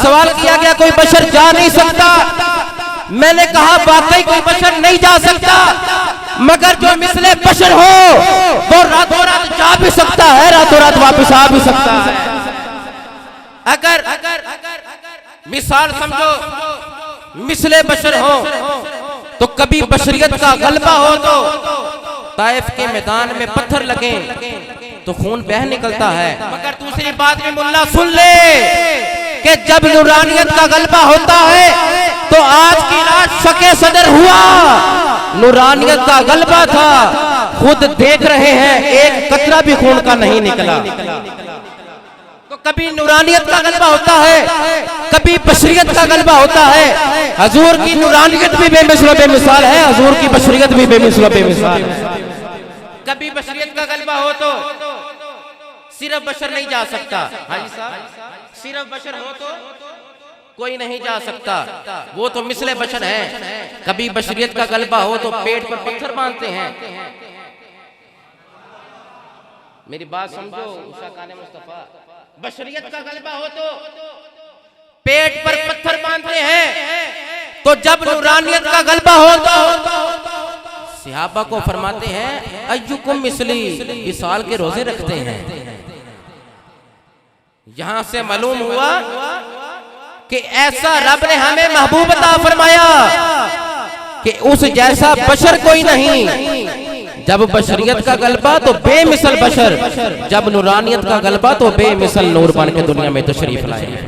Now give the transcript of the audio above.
सवाल किया गया कोई बशर जा नहीं सकता, मैंने कहा वाकई कोई बशर नहीं जा सकता, मगर जो मिसले बशर हो वो रातों रात जा भी सकता है, रातों रात वापस आ भी सकता है। अगर मिसाल समझो मिसले बशर हो तो कभी बशरियत का गलबा हो तो ताइफ के मैदान में पत्थर लगे तो खून बह निकलता है, मगर दूसरी बात में मुल्ला सुन ले कि जब नूरानियत का गलबा होता है तो आज की रात शके सदर हुआ, नूरानियत का गलबा था, खुद देख रहे हैं एक कतरा भी खून का नहीं निकला। तो कभी नूरानियत का गलबा होता है, कभी बशरियत का गलबा होता है। हजूर की नूरानियत भी बेमिसल बेमिसाल है, हजूर की बशरियत भी बेमिसल बेमिसाल है। कभी बशरियत का गलबा हो तो सिर्फ बशर नहीं जा सकता, हाजी साहब सिर्फ बशर हो तो कोई नहीं जा सकता, वो तो मिसले बशर है। कभी बशरियत का गलबा हो तो पेट पर पत्थर बांधते हैं। मेरी बात समझो उषा काने मुस्तफा, बशरियत का गलबा हो तो पेट पर पत्थर बांधते हैं, तो जब नूरानियत का गलबा हो तो सहाबा को फरमाते हैं अय्युकुम मिसली, विसाल के रोजे रखते हैं। यहां से मालूम हुआ कि ऐसा रब ने हमें महबूब अता फरमाया कि उस जैसा बशर कोई नहीं। जब बशरियत का गलबा तो बेमिसल बशर, जब नूरानियत का गलबा तो बेमिसल नूर बन के दुनिया में तशरीफ लाए।